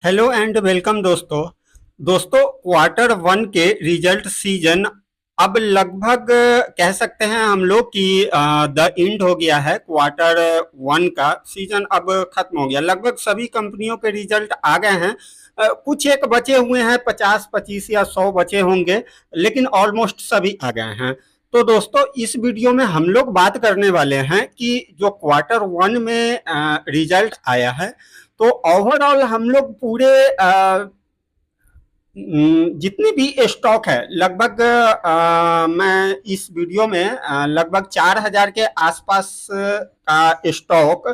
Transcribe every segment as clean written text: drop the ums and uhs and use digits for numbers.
Hello and welcome दोस्तों। Quarter one के result season अब लगभग कह सकते हैं हम लोग कि द एंड हो गया है। क्वार्टर वन का सीजन अब खत्म हो गया। लगभग सभी कंपनियों के रिजल्ट आ गए हैं। कुछ एक बचे हुए हैं, 50 25 या 100 बचे होंगे, लेकिन ऑलमोस्ट सभी आ गए हैं। तो दोस्तों, इस वीडियो में हम लोग बात करने वाले हैं कि जो क्वार्टर वन में रिजल्ट आया है, तो ओवरऑल हम लोग पूरे जितने भी स्टॉक है लगभग मैं इस वीडियो में लगभग 4,000 के आसपास का स्टॉक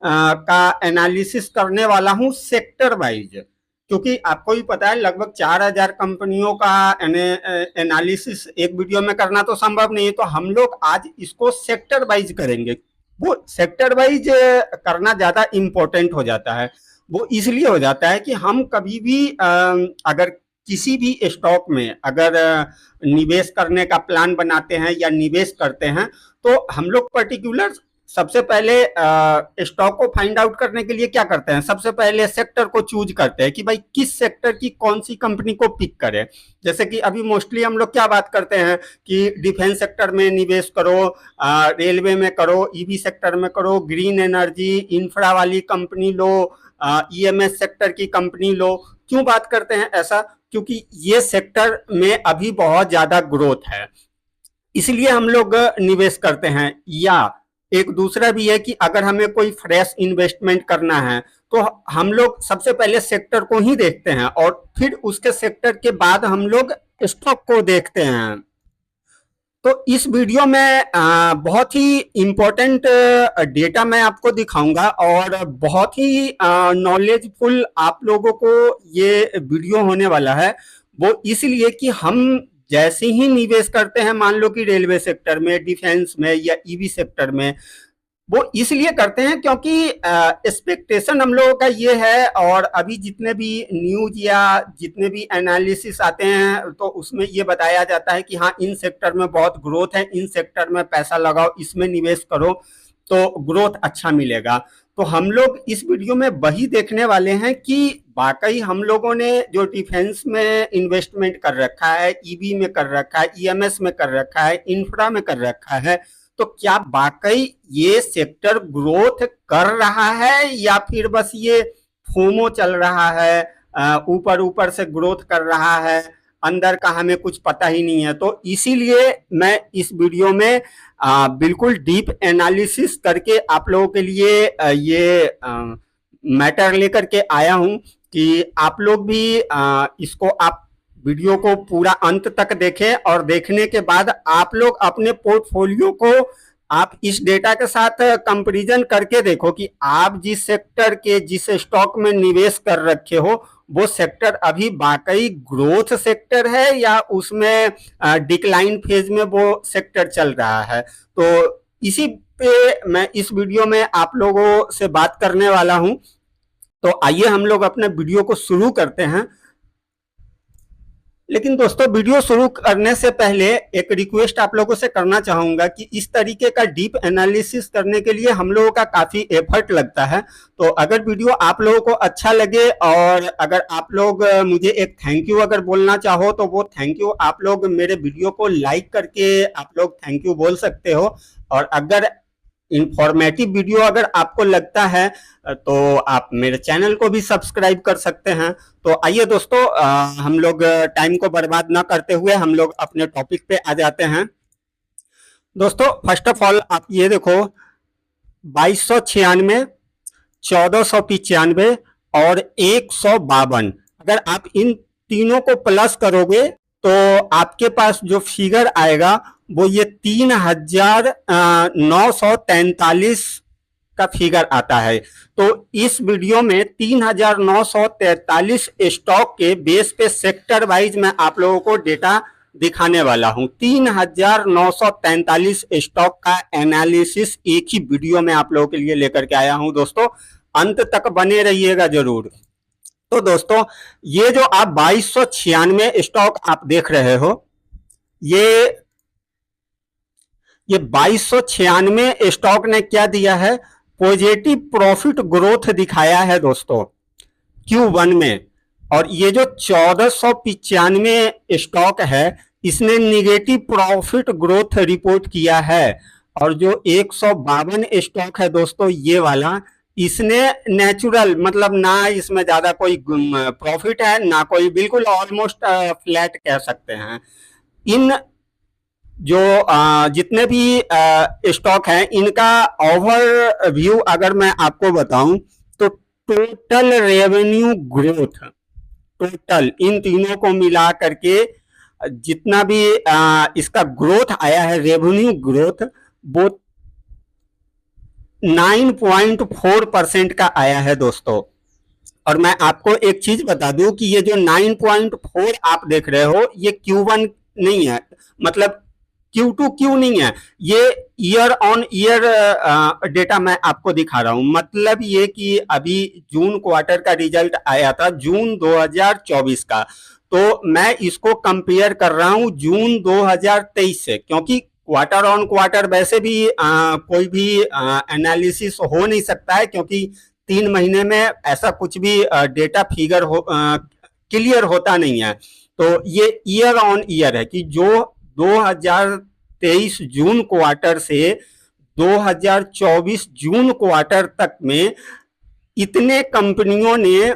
का एनालिसिस करने वाला हूं सेक्टर वाइज। क्योंकि आपको भी पता है लगभग 4,000 कंपनियों का एनालिसिस एक वीडियो में करना तो संभव नहीं है, तो हम लोग आज इसको सेक्टर वाइज करेंगे। वो सेक्टर वाइज करना ज्यादा इम्पोर्टेंट हो जाता है। वो इसलिए हो जाता है कि हम कभी भी अगर किसी भी स्टॉक में अगर निवेश करने का प्लान बनाते हैं या निवेश करते हैं, तो हम लोग पर्टिकुलर सबसे पहले स्टॉक को फाइंड आउट करने के लिए क्या करते हैं, सबसे पहले सेक्टर को चूज करते हैं कि भाई किस सेक्टर की कौन सी कंपनी को पिक करें। जैसे कि अभी मोस्टली हम लोग क्या बात करते हैं कि डिफेंस सेक्टर में निवेश करो, रेलवे में करो, ईवी सेक्टर में करो, ग्रीन एनर्जी, इंफ्रा वाली कंपनी लो, ईएमएस सेक्टर की कंपनी लो। क्यों बात करते हैं ऐसा? क्योंकि ये सेक्टर में अभी बहुत ज्यादा ग्रोथ है, इसलिए हम लोग निवेश करते हैं। या एक दूसरा भी है कि अगर हमें कोई फ्रेश इन्वेस्टमेंट करना है, तो हम लोग सबसे पहले सेक्टर को ही देखते हैं और फिर उसके सेक्टर के बाद हम लोग स्टॉक को देखते हैं। तो इस वीडियो में बहुत ही इम्पोर्टेंट डेटा मैं आपको दिखाऊंगा और बहुत ही नॉलेजफुल आप लोगों को ये वीडियो होने वाला है। वो इसलिए कि हम जैसे ही निवेश करते हैं, मान लो कि रेलवे सेक्टर में, डिफेंस में या ईवी सेक्टर में, वो इसलिए करते हैं क्योंकि एक्सपेक्टेशन हम लोगों का ये है। और अभी जितने भी न्यूज या जितने भी एनालिसिस आते हैं, तो उसमें ये बताया जाता है कि हाँ, इन सेक्टर में बहुत ग्रोथ है, इन सेक्टर में पैसा लगाओ, इसमें निवेश करो तो ग्रोथ अच्छा मिलेगा। तो हम लोग इस वीडियो में वही देखने वाले हैं कि वाकई हम लोगों ने जो डिफेंस में इन्वेस्टमेंट कर रखा है, ईवी में कर रखा है, ईएमएस में कर रखा है, इंफ्रा में कर रखा है, तो क्या वाकई ये सेक्टर ग्रोथ कर रहा है या फिर बस ये फोमो चल रहा है, ऊपर ऊपर से ग्रोथ कर रहा है, अंदर का हमें कुछ पता ही नहीं है। तो इसीलिए मैं इस वीडियो में बिल्कुल डीप एनालिसिस करके आप लोगों के लिए ये मैटर लेकर के आया हूं कि आप लोग भी इसको आप वीडियो को पूरा अंत तक देखें और देखने के बाद आप लोग अपने पोर्टफोलियो को आप इस डेटा के साथ कंपैरिजन करके देखो कि आप जिस सेक्टर के जिस स्टॉक में निवेश कर रखे हो, वो सेक्टर अभी वाकई ग्रोथ सेक्टर है या उसमें डिक्लाइन फेज में वो सेक्टर चल रहा है। तो इसी पे मैं इस वीडियो में आप लोगों से बात करने वाला हूं। तो आइए हम लोग अपने वीडियो को शुरू करते हैं। लेकिन दोस्तों, वीडियो शुरू करने से पहले एक रिक्वेस्ट आप लोगों से करना चाहूंगा कि इस तरीके का डीप एनालिसिस करने के लिए हम लोगों का काफी एफर्ट लगता है। तो अगर वीडियो आप लोगों को अच्छा लगे और अगर आप लोग मुझे एक थैंक यू अगर बोलना चाहो, तो वो थैंक यू आप लोग मेरे वीडियो को लाइक करके आप लोग थैंक यू बोल सकते हो। और अगर इंफॉर्मेटिव वीडियो अगर आपको लगता है, तो आप मेरे चैनल को भी सब्सक्राइब कर सकते हैं। तो आइए दोस्तों, हम लोग टाइम को बर्बाद ना करते हुए हम लोग अपने टॉपिक पे आ जाते हैं। दोस्तों, फर्स्ट ऑफ ऑल आप ये देखो, 2296, 1495 और 152, अगर आप इन तीनों को प्लस करोगे तो आपके पास जो फिगर आएगा वो ये 3,943 का फिगर आता है। तो इस वीडियो में 3,943 स्टॉक के बेस पे सेक्टर वाइज मैं आप लोगों को डेटा दिखाने वाला हूं। 3,943 स्टॉक का एनालिसिस एक ही वीडियो में आप लोगों के लिए लेकर के आया हूं। दोस्तों, अंत तक बने रहिएगा जरूर। तो दोस्तों, ये जो आप 2296 स्टॉक आप देख रहे हो, ये 2296 स्टॉक ने क्या दिया है, पॉजिटिव प्रॉफिट ग्रोथ दिखाया है दोस्तों। Q1 में, और ये जो 1495 स्टॉक है इसने निगेटिव प्रॉफिट ग्रोथ रिपोर्ट किया है, और जो 152 स्टॉक है दोस्तों ये वाला, इसने नेचुरल मतलब ना इसमें ज्यादा कोई प्रॉफिट है ना कोई, बिल्कुल ऑलमोस्ट फ्लैट कह सकते हैं। इन जो जितने भी स्टॉक हैं इनका ओवरव्यू अगर मैं आपको बताऊं तो टोटल रेवेन्यू ग्रोथ, टोटल इन तीनों को मिला करके जितना भी इसका ग्रोथ आया है, रेवेन्यू ग्रोथ, वो 9.4% का आया है दोस्तों। और मैं आपको एक चीज बता दूं कि ये जो 9.4 आप देख रहे हो ये Q1 नहीं है, मतलब Q2 Q नहीं है, ये ईयर ऑन ईयर डेटा मैं आपको दिखा रहा हूं। मतलब ये कि अभी जून क्वार्टर का रिजल्ट आया था जून 2024 का, तो मैं इसको कंपेयर कर रहा हूं जून 2023 से, क्योंकि क्वार्टर ऑन क्वार्टर वैसे भी कोई भी एनालिसिस हो नहीं सकता है, क्योंकि 3 महीने में ऐसा कुछ भी डेटा फिगर हो क्लियर होता नहीं है। तो ये ईयर ऑन ईयर है कि जो 2023 जून क्वार्टर से 2024 जून क्वार्टर तक में इतने कंपनियों ने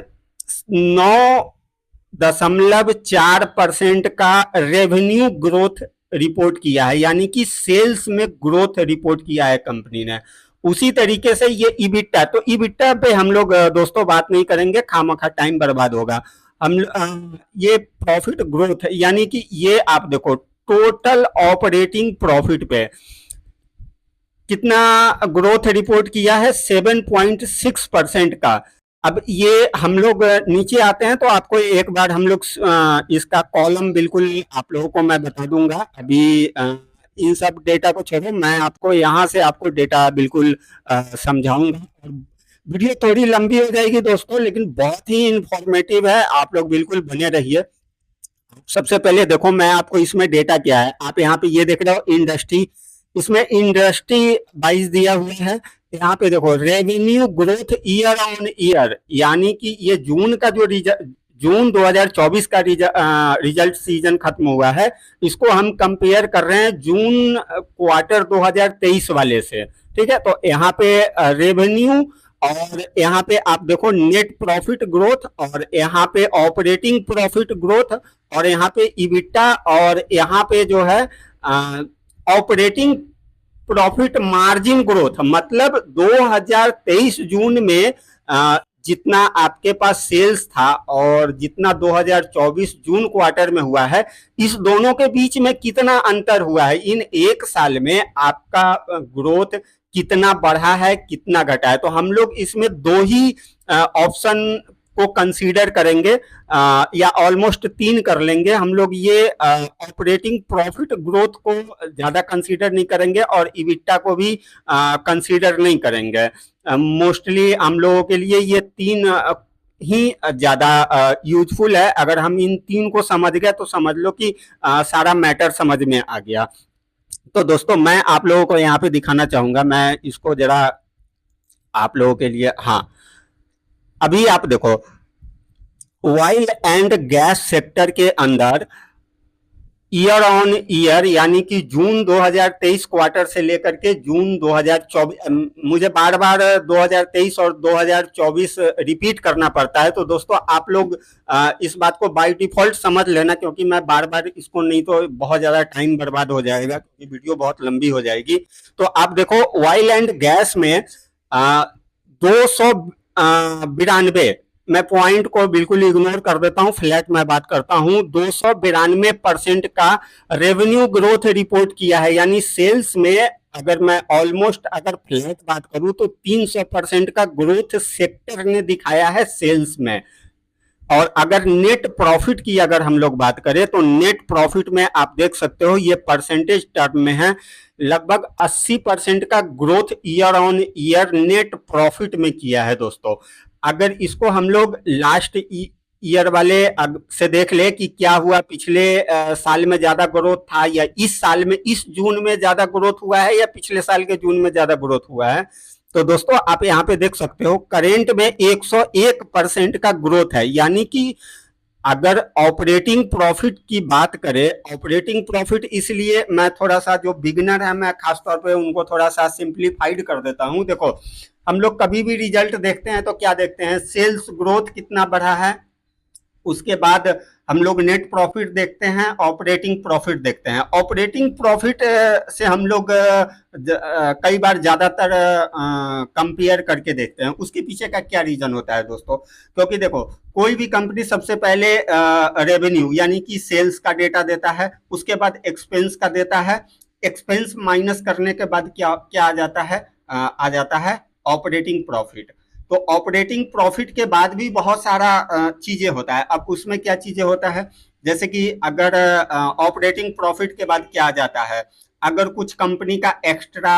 9.4% का रेवेन्यू ग्रोथ रिपोर्ट किया है, यानी कि सेल्स में ग्रोथ रिपोर्ट किया है कंपनी ने। उसी तरीके से ये ईबिटा, तो ईबिटा पे हम लोग दोस्तों बात नहीं करेंगे, खामखा टाइम बर्बाद होगा। हम ये प्रॉफिट ग्रोथ है, यानी कि ये आप देखो टोटल ऑपरेटिंग प्रॉफिट पे कितना ग्रोथ रिपोर्ट किया है, 7.6% का। अब ये हम लोग नीचे आते हैं तो आपको एक बार हम लोग इसका कॉलम बिल्कुल आप लोगों को मैं बता दूंगा। अभी इन सब डेटा को छोड़ो, मैं आपको यहाँ से आपको डेटा बिल्कुल समझाऊंगा। और वीडियो थोड़ी लंबी हो जाएगी दोस्तों, लेकिन बहुत ही इंफॉर्मेटिव है, आप लोग बिल्कुल बने रहिए। सबसे पहले देखो मैं आपको इसमें डेटा क्या है, आप यहाँ पे ये देख रहे हो इंडस्ट्री, इसमें इंडस्ट्री वाइज दिया हुआ है। यहाँ पे देखो revenue growth year on year, यानी कि ये जून का जो जून 2024 का रिजल्ट सीजन खत्म हुआ है, इसको हम कंपेयर कर रहे हैं जून क्वार्टर 2023 वाले से। ठीक है, तो यहाँ पे रेवेन्यू, और यहाँ पे आप देखो नेट प्रॉफिट ग्रोथ, और यहाँ पे ऑपरेटिंग प्रॉफिट ग्रोथ, और यहाँ पे इबिटा, और यहाँ पे जो है ऑपरेटिंग प्रॉफिट मार्जिन ग्रोथ। मतलब 2023 जून में जितना आपके पास सेल्स था और जितना 2024 जून क्वार्टर में हुआ है, इस दोनों के बीच में कितना अंतर हुआ है, इन एक साल में आपका ग्रोथ कितना बढ़ा है कितना घटा है। तो हम लोग इसमें दो ही ऑप्शन को कंसीडर करेंगे, या ऑलमोस्ट 3 कर लेंगे हम लोग। ये ऑपरेटिंग प्रॉफिट ग्रोथ को ज्यादा कंसीडर नहीं करेंगे और इबिटा को भी कंसीडर नहीं करेंगे। मोस्टली हम लोगों के लिए ये 3 ही ज्यादा यूजफुल है। अगर हम इन 3 को समझ गए तो समझ लो कि सारा मैटर समझ में आ गया। तो दोस्तों मैं आप लोगों को यहाँ पे दिखाना चाहूंगा, मैं इसको जरा आप लोगों के लिए, हाँ अभी आप देखो ऑयल एंड गैस सेक्टर के अंदर ईयर ऑन ईयर, यानी कि जून 2023 क्वार्टर से लेकर के जून 2024, मुझे बार बार 2023 और 2024 रिपीट करना पड़ता है, तो दोस्तों आप लोग इस बात को बाय डिफॉल्ट समझ लेना, क्योंकि मैं बार बार इसको, नहीं तो बहुत ज्यादा टाइम बर्बाद हो जाएगा, क्योंकि वीडियो बहुत लंबी हो जाएगी। तो आप देखो ऑयल एंड गैस में 292, मैं पॉइंट को बिल्कुल इग्नोर कर देता हूं, फ्लैट में बात करता हूं, 292% का रेवेन्यू ग्रोथ रिपोर्ट किया है। यानी सेल्स में अगर मैं ऑलमोस्ट अगर फ्लैट बात करूं तो 300% का ग्रोथ सेक्टर ने दिखाया है सेल्स में। और अगर नेट प्रॉफिट की अगर हम लोग बात करें तो नेट प्रॉफिट में आप देख सकते हो ये परसेंटेज टर्म में है, लगभग 80% का growth year on year net profit में किया है दोस्तों। अगर इसको हम लोग लास्ट ईयर वाले से देख ले कि क्या हुआ, पिछले साल में ज्यादा ग्रोथ था या इस साल में इस जून में ज्यादा ग्रोथ हुआ है या पिछले साल के जून में ज्यादा ग्रोथ हुआ है, तो दोस्तों आप यहाँ पे देख सकते हो करेंट में 101% का ग्रोथ है, यानी कि अगर ऑपरेटिंग प्रॉफिट की बात करें, ऑपरेटिंग प्रॉफिट इसलिए मैं थोड़ा सा, जो बिगिनर है मैं खासतौर पे उनको थोड़ा सा सिंप्लीफाइड कर देता हूं। देखो हम लोग कभी भी रिजल्ट देखते हैं तो क्या देखते हैं, सेल्स ग्रोथ कितना बढ़ा है, उसके बाद हम लोग नेट प्रॉफिट देखते हैं, ऑपरेटिंग प्रॉफिट देखते हैं। ऑपरेटिंग प्रॉफिट से हम लोग कई बार ज्यादातर कंपेयर करके देखते हैं। उसके पीछे का क्या रीजन होता है दोस्तों, क्योंकि देखो कोई भी कंपनी सबसे पहले रेवेन्यू यानी कि सेल्स का डेटा देता है, उसके बाद एक्सपेंस का देता है, एक्सपेंस माइनस करने के बाद क्या क्या आ जाता है, आ जाता है ऑपरेटिंग प्रॉफिट। तो ऑपरेटिंग प्रॉफिट के बाद भी बहुत सारा चीजें होता है। अब उसमें क्या चीजें होता है, जैसे कि अगर ऑपरेटिंग प्रॉफिट के बाद क्या आ जाता है, अगर कुछ कंपनी का एक्स्ट्रा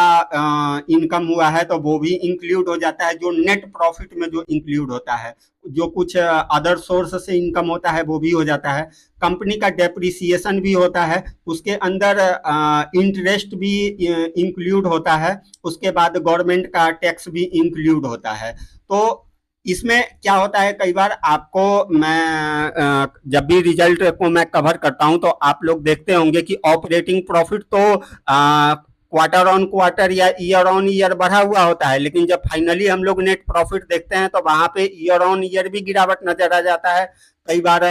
इनकम हुआ है तो वो भी इंक्लूड हो जाता है, जो नेट प्रॉफिट में जो इंक्लूड होता है। जो कुछ अदर सोर्स से इनकम होता है वो भी हो जाता है। कंपनी का डेप्रिसिएशन भी होता है, उसके अंदर इंटरेस्ट भी इंक्लूड होता है, उसके बाद गवर्नमेंट का टैक्स भी इंक्लूड होता है। तो इसमें क्या होता है, कई बार आपको मैं जब भी रिजल्ट को मैं कवर करता हूं तो आप लोग देखते होंगे कि ऑपरेटिंग प्रॉफिट तो क्वार्टर ऑन क्वार्टर या ईयर ऑन ईयर बढ़ा हुआ होता है, लेकिन जब फाइनली हम लोग नेट प्रॉफिट देखते हैं तो वहां पे ईयर ऑन ईयर भी गिरावट नजर आ जाता है, कई बार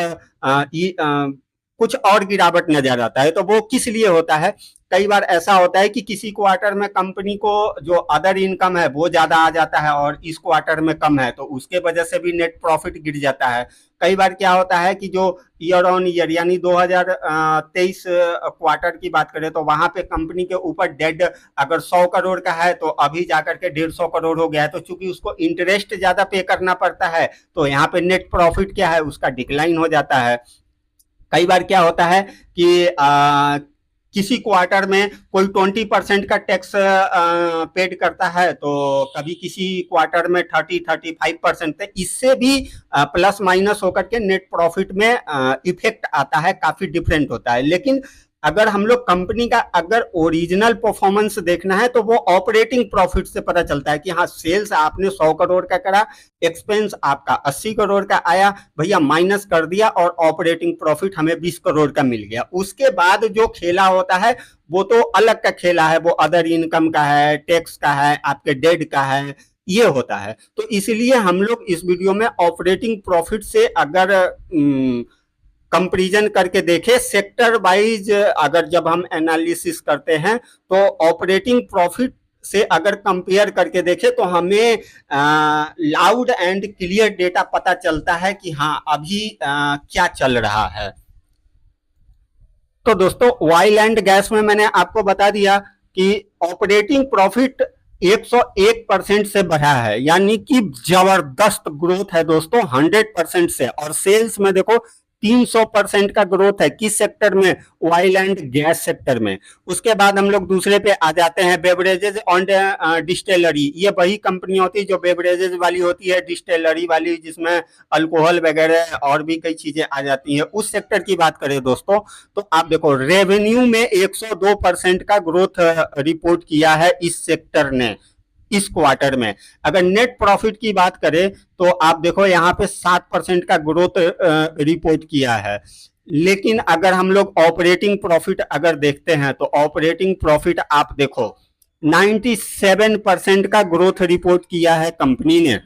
कुछ और गिरावट नजर आता है। तो वो किस लिए होता है, कई बार ऐसा होता है कि किसी क्वार्टर में कंपनी को जो अदर इनकम है वो ज्यादा आ जाता है और इस क्वार्टर में कम है, तो उसके वजह से भी नेट प्रॉफिट गिर जाता है। कई बार क्या होता है कि जो ईयर ऑन ईयर यानी 2023 क्वार्टर की बात करें तो वहां पे कंपनी के ऊपर डेड अगर 100 करोड़ का है तो अभी जाकर के 150 करोड़ हो गया है, तो चूंकि उसको इंटरेस्ट ज्यादा पे करना पड़ता है तो यहाँ पे नेट प्रॉफिट क्या है, उसका डिक्लाइन हो जाता है। कई बार क्या होता है कि किसी क्वार्टर में कोई 20% का टैक्स पेड करता है, तो कभी किसी क्वार्टर में 30-35%, इससे भी प्लस माइनस होकर के नेट प्रॉफिट में इफेक्ट आता है, काफी डिफरेंट होता है। लेकिन अगर हम लोग कंपनी का अगर ओरिजिनल परफॉर्मेंस देखना है तो वो ऑपरेटिंग प्रॉफिट से पता चलता है कि हाँ सेल्स आपने 100 करोड़ का करा, एक्सपेंस आपका 80 करोड़ का आया, भैया माइनस कर दिया और ऑपरेटिंग प्रॉफिट हमें 20 करोड़ का मिल गया। उसके बाद जो खेला होता है वो तो अलग का खेला है, वो अदर इनकम का है, टैक्स का है, आपके डेड का है, ये होता है। तो इसलिए हम लोग इस वीडियो में ऑपरेटिंग प्रॉफिट से अगर कंपैरिजन करके देखें सेक्टर वाइज, अगर जब हम एनालिसिस करते हैं तो ऑपरेटिंग प्रॉफिट से अगर कंपेयर करके देखें तो हमें लाउड एंड क्लियर डेटा पता चलता है कि हाँ अभी क्या चल रहा है। तो दोस्तों ऑयल एंड गैस में मैंने आपको बता दिया कि ऑपरेटिंग प्रॉफिट 101% से बढ़ा है, यानी कि जबरदस्त ग्रोथ है दोस्तों, 100% से। और सेल्स में देखो 300% का ग्रोथ है, किस सेक्टर में, ऑयल एंड गैस सेक्टर में। उसके बाद हम लोग दूसरे पे आ जाते हैं, बेवरेजेज एंड डिस्टिलरी। ये वही कंपनी होती है जो बेवरेजेज वाली होती है, डिस्टिलरी वाली जिसमें अल्कोहल वगैरह और भी कई चीजें आ जाती हैं। उस सेक्टर की बात करें दोस्तों तो आप देखो रेवेन्यू में 102% का ग्रोथ रिपोर्ट किया है इस सेक्टर ने इस क्वार्टर में। अगर नेट प्रॉफिट की बात करें तो आप देखो यहाँ पे 7% का ग्रोथ रिपोर्ट किया है। लेकिन अगर हम लोग ऑपरेटिंग प्रॉफिट अगर देखते हैं तो ऑपरेटिंग प्रॉफिट आप देखो 97% का ग्रोथ रिपोर्ट किया है कंपनी ने,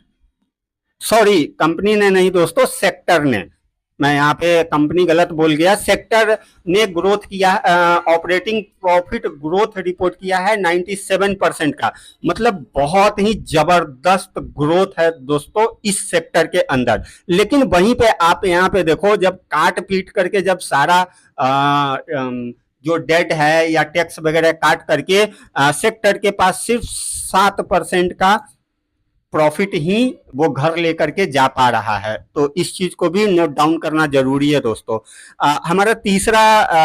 सॉरी कंपनी ने नहीं दोस्तों, सेक्टर ने, मैं यहाँ पे कंपनी गलत बोल गया, सेक्टर ने ग्रोथ किया, ऑपरेटिंग प्रॉफिट ग्रोथ रिपोर्ट किया है 97% का, मतलब बहुत ही जबरदस्त ग्रोथ है दोस्तों इस सेक्टर के अंदर। लेकिन वहीं पे आप यहाँ पे देखो जब काट पीट करके जब सारा जो डेट है या टैक्स वगैरह काट करके सेक्टर के पास सिर्फ 7% का प्रॉफिट ही वो घर लेकर के जा पा रहा है। तो इस चीज को भी नोट डाउन करना जरूरी है दोस्तों। हमारा तीसरा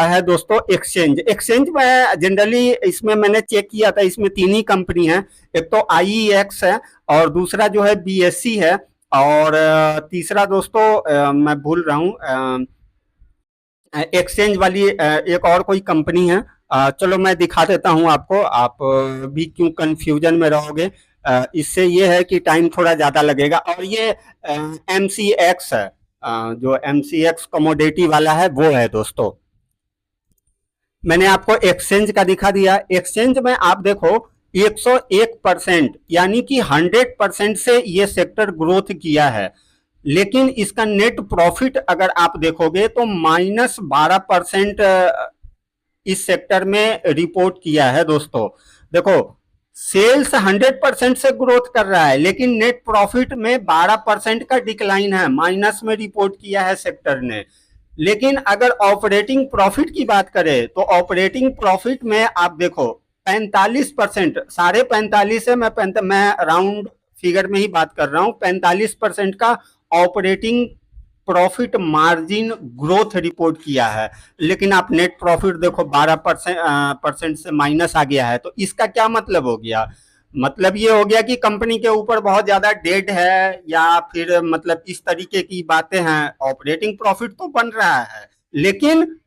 है दोस्तों एक्सचेंज। एक्सचेंज में जनरली इसमें मैंने चेक किया था, इसमें तीन ही कंपनी है, एक तो IEX है और दूसरा जो है BSC है और तीसरा दोस्तों मैं भूल रहा हूँ, एक्सचेंज वाली एक और कोई कंपनी है। चलो मैं दिखा देता हूं आपको, आप भी क्यों कंफ्यूजन में रहोगे। इससे ये है कि टाइम थोड़ा ज़्यादा लगेगा। और ये MCX है, जो MCX कमोडिटी वाला है वो है दोस्तों। मैंने आपको एक्सचेंज का दिखा दिया। एक्सचेंज में आप देखो 101% यानी कि 100% से ये सेक्टर ग्रोथ किया है, लेकिन इसका नेट प्रॉफिट अगर आप देखोगे तो -12% इस सेक्टर में रिपोर्ट किया है दोस्तों। देखो, सेल्स 100% से ग्रोथ कर रहा है, लेकिन नेट प्रॉफिट में 12% का डिक्लाइन है, माइनस में रिपोर्ट किया है सेक्टर ने। लेकिन अगर ऑपरेटिंग प्रॉफिट की बात करें तो ऑपरेटिंग प्रॉफिट में आप देखो 45%, 45.5 है, मैं राउंड फिगर में ही बात कर रहा हूं, 45% का operating profit margin growth report किया है। लेकिन आप नेट प्रॉफिट देखो 12% से माइनस आ गया है। तो इसका क्या मतलब हो गया? मतलब ये हो गया कि कंपनी के ऊपर बहुत ज्यादा डेट है, या फिर मतलब इस तरीके की बातें हैं। ऑपरेटिंग प्रॉफिट तो बन रहा है, लेकिन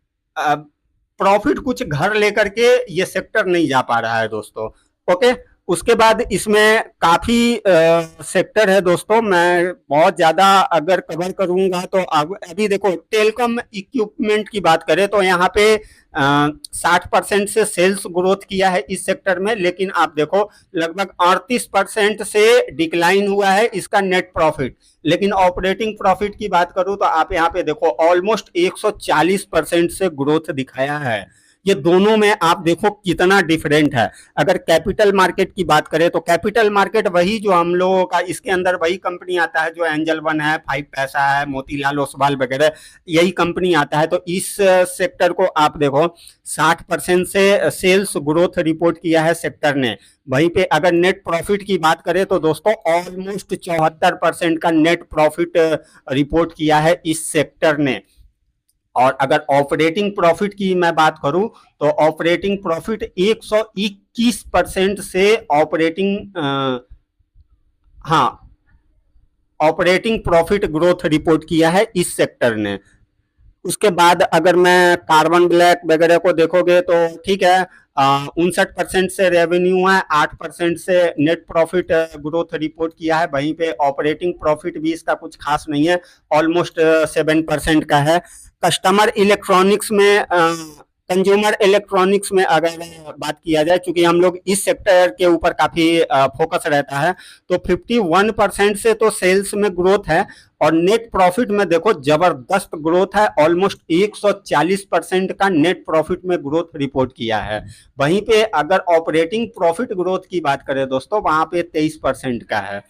प्रॉफिट कुछ घर लेकर के ये सेक्टर नहीं जा पा रहा है दोस्तों। ओके, उसके बाद इसमें काफी सेक्टर है दोस्तों। मैं बहुत ज्यादा अगर कवर करूंगा तो अभी देखो टेलीकॉम इक्विपमेंट की बात करें तो यहाँ पे 60% से सेल्स ग्रोथ किया है इस सेक्टर में, लेकिन आप देखो लगभग 38% से डिक्लाइन हुआ है इसका नेट प्रॉफिट। लेकिन ऑपरेटिंग प्रॉफिट की बात करूं तो आप यहाँ पे देखो ऑलमोस्ट 140% से ग्रोथ दिखाया है। ये दोनों में आप देखो कितना डिफरेंट है। अगर कैपिटल मार्केट की बात करें तो कैपिटल मार्केट वही जो हम लोगों का, इसके अंदर वही कंपनी आता है जो एंजल वन है, 5 पैसा है, मोतीलाल ओसवाल वगैरह, यही कंपनी आता है। तो इस सेक्टर को आप देखो 60% से सेल्स ग्रोथ रिपोर्ट किया है सेक्टर ने। वहीं पे अगर नेट प्रॉफिट की बात करें तो दोस्तों ऑलमोस्ट 74% का नेट प्रॉफिट रिपोर्ट किया है इस सेक्टर ने। और अगर ऑपरेटिंग प्रॉफिट की मैं बात करूं तो ऑपरेटिंग प्रॉफिट 121% से ऑपरेटिंग प्रॉफिट ग्रोथ रिपोर्ट किया है इस सेक्टर ने। उसके बाद अगर मैं कार्बन ब्लैक वगैरह को देखोगे तो ठीक है, 59% से रेवेन्यू है, 8% से नेट प्रॉफिट ग्रोथ रिपोर्ट किया है। वहीं पे ऑपरेटिंग प्रॉफिट भी इसका कुछ खास नहीं है, ऑलमोस्ट 7% का है। कस्टमर इलेक्ट्रॉनिक्स में कंज्यूमर इलेक्ट्रॉनिक्स में अगर बात किया जाए, चूंकि हम लोग इस सेक्टर के ऊपर काफी फोकस रहता है, तो 51% से तो सेल्स में ग्रोथ है। और नेट प्रॉफिट में देखो जबरदस्त ग्रोथ है, ऑलमोस्ट 140% का नेट प्रॉफिट में ग्रोथ रिपोर्ट किया है। वहीं पे अगर ऑपरेटिंग प्रॉफिट ग्रोथ की बात करें दोस्तों, वहां पे 23% का है।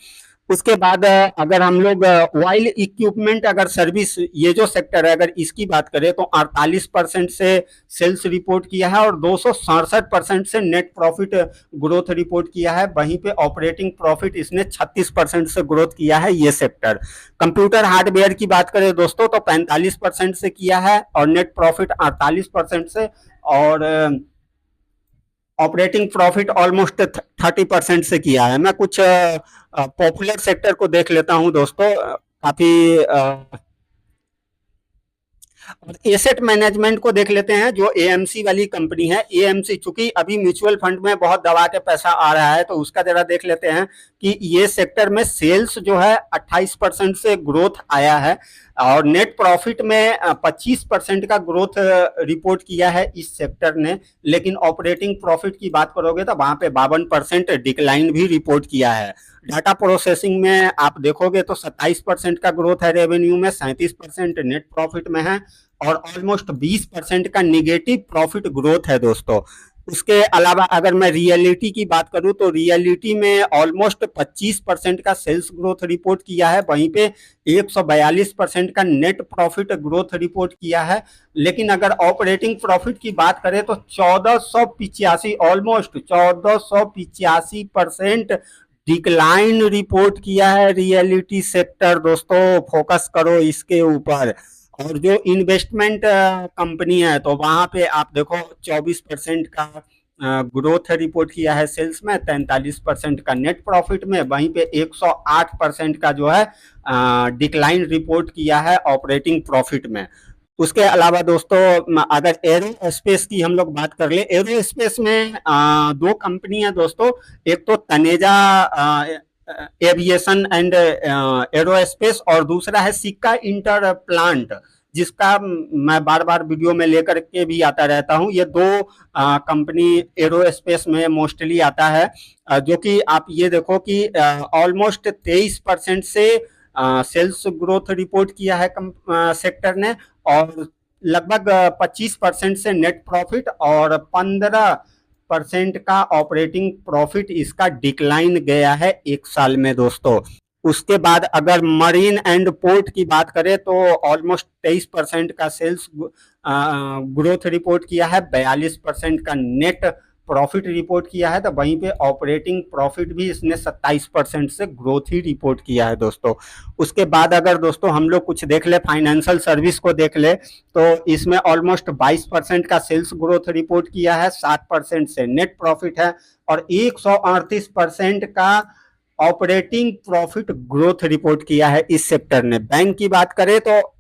उसके बाद अगर हम लोग ऑयल इक्विपमेंट अगर सर्विस, ये जो सेक्टर है अगर इसकी बात करें तो 48% से सेल्स रिपोर्ट किया है और 267% से नेट प्रॉफिट ग्रोथ रिपोर्ट किया है। वहीं पे ऑपरेटिंग प्रॉफिट इसने 36% से ग्रोथ किया है ये सेक्टर। कंप्यूटर हार्डवेयर की बात करें दोस्तों तो 45% से किया है और नेट प्रॉफिट 48% से, और ऑपरेटिंग प्रॉफिट ऑलमोस्ट 30% से किया है। मैं कुछ पॉपुलर सेक्टर को देख लेता हूं दोस्तों, काफी और एसेट मैनेजमेंट को देख लेते हैं जो एएमसी वाली कंपनी है। एएमसी चूंकि अभी म्यूचुअल फंड में बहुत दबा के पैसा आ रहा है, तो उसका जरा देख लेते हैं कि ये सेक्टर में सेल्स जो है 28% से ग्रोथ आया है और नेट प्रॉफिट में 25% का ग्रोथ रिपोर्ट किया है इस सेक्टर ने। लेकिन ऑपरेटिंग प्रॉफिट की बात करोगे तो वहां पे 52% डिक्लाइन भी रिपोर्ट किया है। डाटा प्रोसेसिंग में आप देखोगे तो 27% का ग्रोथ है रेवेन्यू में, 37% नेट प्रॉफिट में है और ऑलमोस्ट 20% का निगेटिव प्रॉफिट ग्रोथ है दोस्तों। उसके अलावा अगर मैं रियलिटी की बात करूं तो रियलिटी में ऑलमोस्ट 25% का सेल्स ग्रोथ रिपोर्ट किया है, वहीं पे 142% का नेट प्रॉफिट ग्रोथ रिपोर्ट किया है। लेकिन अगर ऑपरेटिंग प्रॉफिट की बात करें तो 1485, ऑलमोस्ट 1485% डिक्लाइन रिपोर्ट किया है रियलिटी सेक्टर। दोस्तों फोकस करो इसके ऊपर। और जो इन्वेस्टमेंट कंपनी है तो वहां पे आप देखो 24% का ग्रोथ रिपोर्ट किया है सेल्स में, 43% का नेट प्रॉफिट में, वहीं पे 108% का जो है डिक्लाइन रिपोर्ट किया है ऑपरेटिंग प्रॉफिट में। उसके अलावा दोस्तों अगर एरो स्पेस की हम लोग बात कर ले, एरो स्पेस में दो कंपनी है दोस्तों। एक तो तनेजा एविएशन एंड एरोस्पेस और दूसरा है सिक्का इंटर प्लांट, जिसका मैं बार बार वीडियो में लेकर के भी आता रहता हूं। ये दो कंपनी एरोस्पेस में मोस्टली आता है, जो कि आप ये देखो कि ऑलमोस्ट 23% से सेल्स ग्रोथ रिपोर्ट किया है सेक्टर ने, और लगभग 25% से नेट प्रॉफिट और 15% का ऑपरेटिंग प्रॉफिट इसका डिक्लाइन गया है एक साल में दोस्तों। उसके बाद अगर मरीन एंड पोर्ट की बात करें तो ऑलमोस्ट 23% का सेल्स ग्रोथ रिपोर्ट किया है, 42% का नेट प्रॉफिट रिपोर्ट किया है, तो वहीं पे ऑपरेटिंग प्रॉफिट भी इसने 27% से ग्रोथ ही रिपोर्ट किया है दोस्तों। उसके बाद अगर दोस्तों हम लोग कुछ देख ले, फाइनेंशियल सर्विस को देख ले, तो इसमें ऑलमोस्ट 22% का सेल्स ग्रोथ रिपोर्ट किया है, 7% से नेट प्रॉफिट है और 138% का ऑपरेटिंग प्रॉफिट ग्रोथ रिपोर्ट किया है इस सेक्टर ने। बैंक की बात करें तो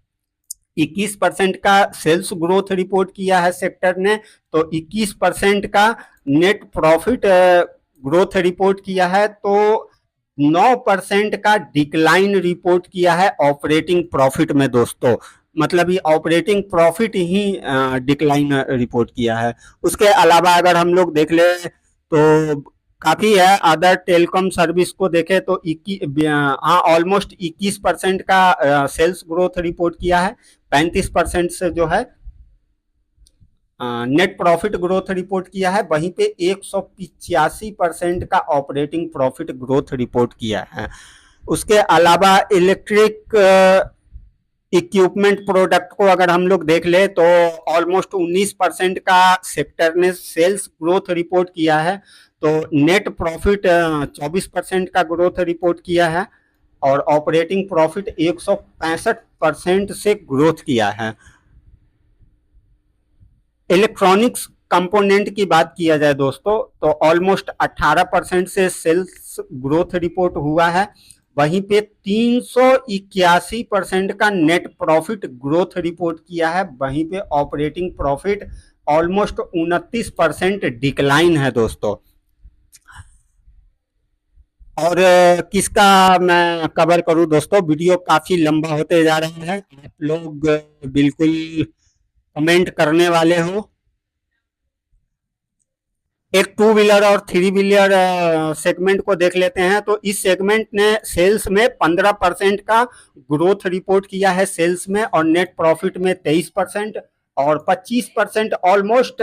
21% का सेल्स ग्रोथ रिपोर्ट किया है सेक्टर ने, तो 21% का नेट प्रॉफिट ग्रोथ रिपोर्ट किया है, तो 9% का डिक्लाइन रिपोर्ट किया है ऑपरेटिंग प्रॉफिट में दोस्तों। मतलब ये ऑपरेटिंग प्रॉफिट ही डिक्लाइन रिपोर्ट किया है। उसके अलावा अगर हम लोग देख ले तो काफी है, अदर टेलीकॉम सर्विस को देखें तो ऑलमोस्ट 21% का सेल्स ग्रोथ रिपोर्ट किया है, 35% से जो है नेट प्रॉफिट ग्रोथ रिपोर्ट किया है, वहीं पे 185% का ऑपरेटिंग प्रॉफिट ग्रोथ रिपोर्ट किया है। उसके अलावा इलेक्ट्रिक इक्विपमेंट प्रोडक्ट को अगर हम लोग देख ले तो ऑलमोस्ट 19% का सेक्टर ने सेल्स ग्रोथ रिपोर्ट किया है, तो नेट प्रॉफिट 24% का ग्रोथ रिपोर्ट किया है और ऑपरेटिंग प्रॉफिट 165% से ग्रोथ किया है। इलेक्ट्रॉनिक्स कंपोनेंट की बात किया जाए दोस्तों तो ऑलमोस्ट 18% से सेल्स ग्रोथ रिपोर्ट हुआ है, वहीं पे 381% का नेट प्रॉफिट ग्रोथ रिपोर्ट किया है, वहीं पे ऑपरेटिंग प्रॉफिट ऑलमोस्ट 29% डिक्लाइन है दोस्तों। और किसका मैं कवर करूं दोस्तों, वीडियो काफी लंबा होते जा रहा है, आप लोग बिल्कुल कमेंट करने वाले हो। एक टू व्हीलर और थ्री व्हीलर सेगमेंट को देख लेते हैं, तो इस सेगमेंट ने सेल्स में 15% का ग्रोथ रिपोर्ट किया है सेल्स में, और नेट प्रॉफिट में 23% और 25% ऑलमोस्ट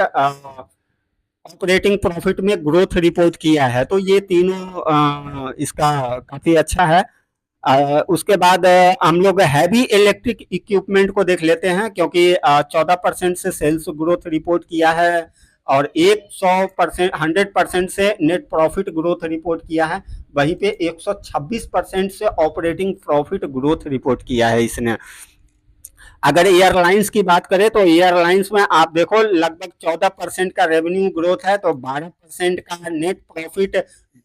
ऑपरेटिंग प्रॉफिट में ग्रोथ रिपोर्ट किया है। तो ये तीनों इसका काफी अच्छा है। उसके बाद हम लोग हैवी इलेक्ट्रिक इक्विपमेंट को देख लेते हैं, क्योंकि 14% से सेल्स ग्रोथ रिपोर्ट किया है और 100% से नेट प्रॉफिट ग्रोथ रिपोर्ट किया है, वहीं पे 126% से ऑपरेटिंग प्रॉफिट ग्रोथ रिपोर्ट किया है इसने। अगर एयरलाइंस की बात करें तो एयरलाइंस में आप देखो लगभग 14% का रेवेन्यू ग्रोथ है, तो 12% का नेट प्रॉफिट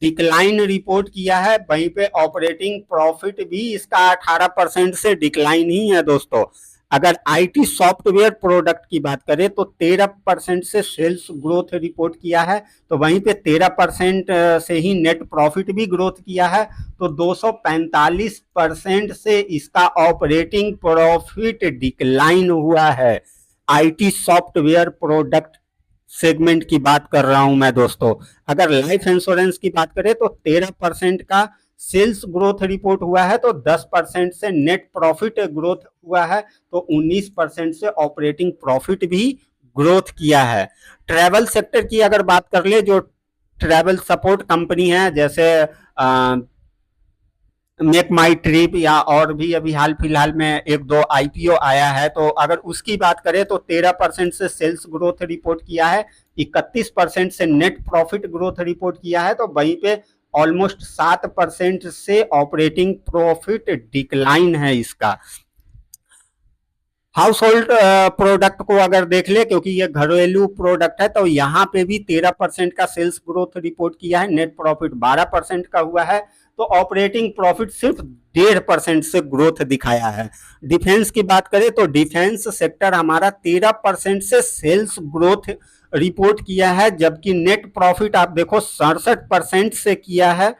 डिक्लाइन रिपोर्ट किया है, वहीं पे ऑपरेटिंग प्रॉफिट भी इसका 18% से डिक्लाइन ही है दोस्तों। अगर आईटी सॉफ्टवेयर प्रोडक्ट की बात करें तो 13% से सेल्स ग्रोथ रिपोर्ट किया है, तो वहीं पे 13% से ही नेट प्रॉफिट भी ग्रोथ किया है, तो 245% से इसका ऑपरेटिंग प्रॉफिट डिक्लाइन हुआ है। आईटी सॉफ्टवेयर प्रोडक्ट सेगमेंट की बात कर रहा हूं मैं दोस्तों। अगर लाइफ इंश्योरेंस की बात करें तो 13% का सेल्स ग्रोथ रिपोर्ट हुआ है, तो 10% से नेट प्रॉफिट ग्रोथ हुआ है, तो 19% से ऑपरेटिंग प्रॉफिट भी ग्रोथ किया है। ट्रैवल सेक्टर की अगर बात कर ले, जो ट्रैवल सपोर्ट कंपनी है जैसे मेक माई ट्रिप या और भी अभी हाल फिलहाल में एक दो आईपीओ आया है, तो अगर उसकी बात करें तो 13% से सेल्स ग्रोथ रिपोर्ट किया है, 31% से नेट प्रॉफिट ग्रोथ रिपोर्ट किया है, तो वहीं पे ऑलमोस्ट 7% से ऑपरेटिंग प्रॉफिट डिक्लाइन है इसका। हाउस होल्ड प्रोडक्ट को अगर देख ले, क्योंकि ये घरेलू प्रोडक्ट है, तो यहाँ पे भी 13% का सेल्स ग्रोथ रिपोर्ट किया है, नेट प्रॉफिट 12% का हुआ है, तो ऑपरेटिंग प्रॉफिट सिर्फ 1.5% से ग्रोथ दिखाया है। डिफेंस की बात करें तो डिफेंस सेक्टर हमारा 13% से सेल्स ग्रोथ रिपोर्ट किया है, जबकि नेट प्रॉफिट आप देखो 67% से किया है।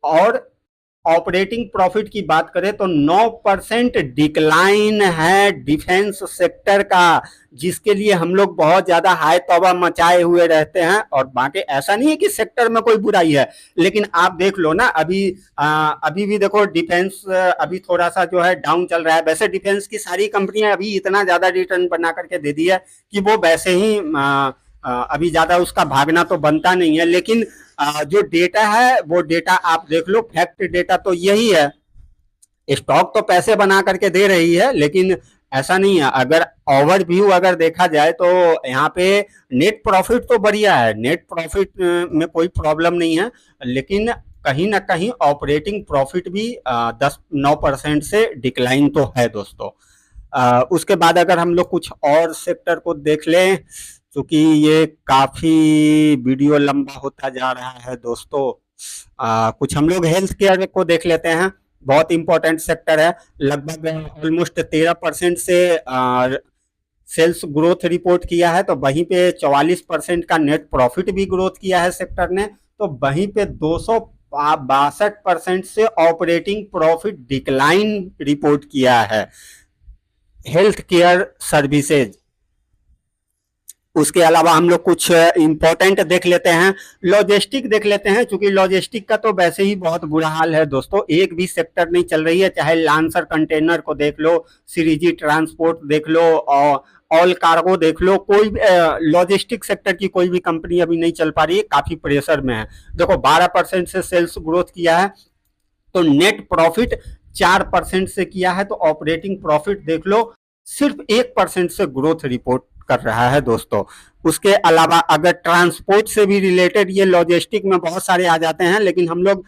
और ऑपरेटिंग प्रॉफिट की बात करें तो 9% डिक्लाइन है डिफेंस सेक्टर का, जिसके लिए हम लोग बहुत ज्यादा हाय तौबा मचाए हुए रहते हैं। और बाकी ऐसा नहीं है कि सेक्टर में कोई बुराई है, लेकिन आप देख लो ना, अभी भी देखो डिफेंस अभी थोड़ा सा जो है डाउन चल रहा है। वैसे डिफेंस की सारी कंपनियां अभी इतना ज्यादा रिटर्न बना करके दे दी है कि वो वैसे ही अभी ज्यादा उसका भागना तो बनता नहीं है। लेकिन जो डेटा है वो डेटा आप देख लो, फैक्ट डेटा तो यही है। स्टॉक तो पैसे बना करके दे रही है, लेकिन ऐसा नहीं है। अगर ओवरव्यू अगर देखा जाए तो यहाँ पे नेट प्रॉफिट तो बढ़िया है, नेट प्रॉफिट में कोई प्रॉब्लम नहीं है, लेकिन कहीं ना कहीं ऑपरेटिंग प्रॉफिट भी 9% से डिक्लाइन तो है दोस्तों। उसके बाद अगर हम लोग कुछ और सेक्टर को देख लें, क्योंकि ये काफी वीडियो लंबा होता जा रहा है दोस्तों, कुछ हम लोग हेल्थ केयर को देख लेते हैं। बहुत इंपॉर्टेंट सेक्टर है, लगभग ऑलमोस्ट 13% से सेल्स ग्रोथ रिपोर्ट किया है, तो वहीं पे 44% का नेट प्रॉफिट भी ग्रोथ किया है सेक्टर ने। तो वहीं पे 262% से ऑपरेटिंग प्रॉफिट डिक्लाइन रिपोर्ट किया है हेल्थ केयर सर्विसेज। उसके अलावा हम लोग कुछ इंपॉर्टेंट देख लेते हैं, लॉजिस्टिक देख लेते हैं, क्योंकि लॉजिस्टिक का तो वैसे ही बहुत बुरा हाल है दोस्तों, एक भी सेक्टर नहीं चल रही है। चाहे लांसर कंटेनर को देख लो, सीरीजी ट्रांसपोर्ट देख लो, और ऑल कार्गो देख लो, कोई लॉजिस्टिक सेक्टर की कोई भी कंपनी अभी नहीं चल पा रही है, काफी प्रेशर में है। देखो 12% से सेल्स ग्रोथ किया है, तो नेट प्रॉफिट 4% से किया है, तो ऑपरेटिंग प्रॉफिट देख लो सिर्फ 1% से ग्रोथ रिपोर्ट कर रहा है दोस्तों। उसके अलावा अगर ट्रांसपोर्ट से भी रिलेटेड, ये लॉजिस्टिक में बहुत सारे आ जाते हैं, लेकिन हम लोग